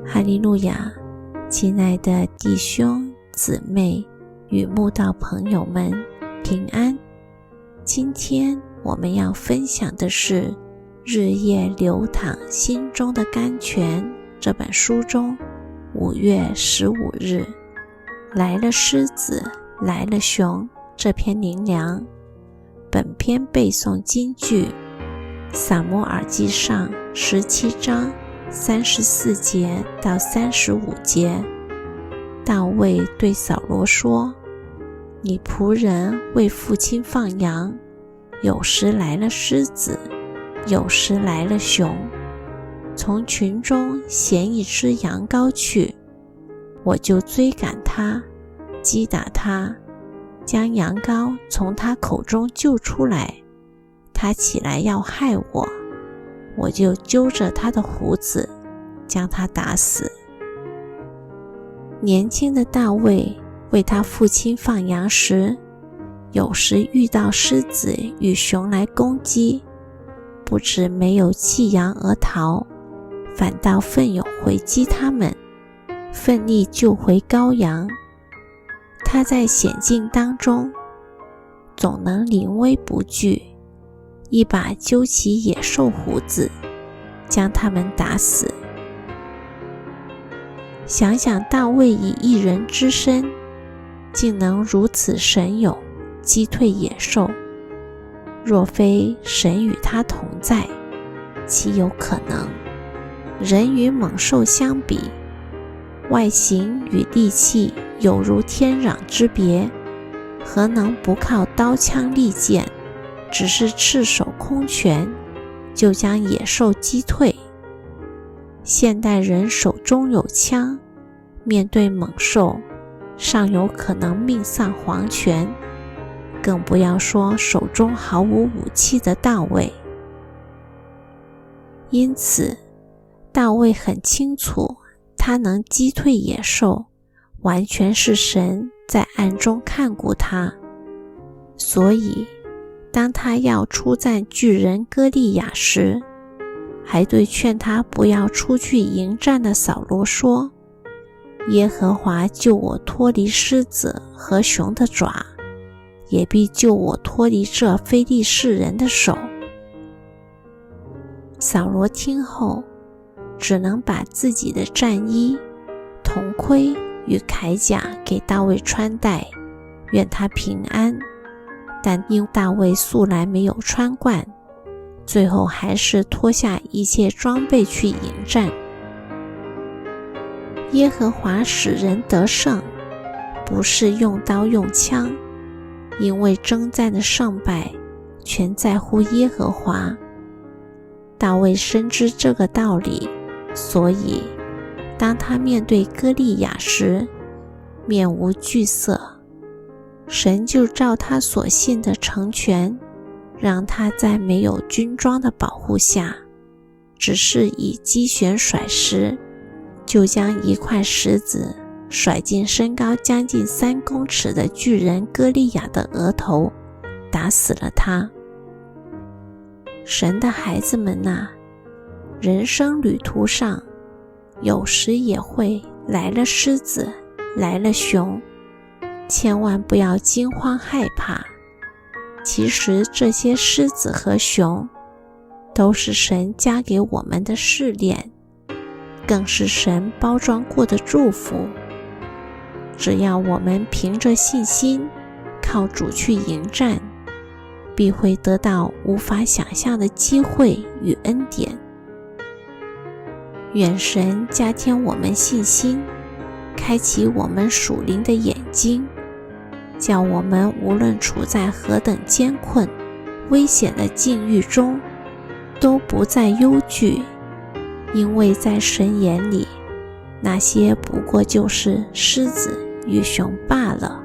哈利路亚！亲爱的弟兄姊妹与慕道朋友们，平安。今天我们要分享的是《日夜流淌心中的甘泉》这本书中5月15日来了狮子，来了熊这篇灵粮。本篇背诵金句撒母耳记上17章34节到35节。大卫对扫罗说：你仆人为父亲放羊，有时来了狮子，有时来了熊，从群中衔一只羊羔去，我就追赶他，击打他，将羊羔从他口中救出来。他起来要害我，我就揪着他的胡子，将他打死。年轻的大卫为他父亲放羊时，有时遇到狮子与熊来攻击，不止没有弃羊而逃，反倒奋勇回击他们，奋力救回羔羊。他在险境当中总能临危不惧，一把揪起野兽胡子，将他们打死。想想大卫以一人之身，竟能如此神勇，击退野兽。若非神与他同在，岂有可能？人与猛兽相比，外形与力气有如天壤之别，何能不靠刀枪利剑，只是赤手空拳就将野兽击退？现代人手中有枪，面对猛兽尚有可能命丧黄泉，更不要说手中毫无武器的大卫。因此大卫很清楚，他能击退野兽，完全是神在暗中看顾他。所以当他要出战巨人歌利亚时，还对劝他不要出去迎战的扫罗说：耶和华救我脱离狮子和熊的爪，也必救我脱离这非利士人的手。扫罗听后，只能把自己的战衣、铜盔与铠甲给大卫穿戴，愿他平安。但因大卫素来没有穿惯，最后还是脱下一切装备去迎战。耶和华使人得胜，不是用刀用枪，因为征战的胜败全在乎耶和华。大卫深知这个道理，所以当他面对歌利亚时，面无惧色。神就照他所信的成全，让他在没有军装的保护下，只是以机旋甩石，就将一块石子甩进身高将近3公尺的巨人歌利亚的额头，打死了他。神的孩子们啊，人生旅途上有时也会来了狮子，来了熊，千万不要惊慌害怕。其实这些狮子和熊都是神加给我们的试炼，更是神包装过的祝福。只要我们凭着信心靠主去迎战，必会得到无法想象的机会与恩典。愿神加添我们信心，开启我们属灵的眼睛，叫我们无论处在何等艰困危险的境遇中，都不再忧惧，因为在神眼里，那些不过就是狮子与熊罢了。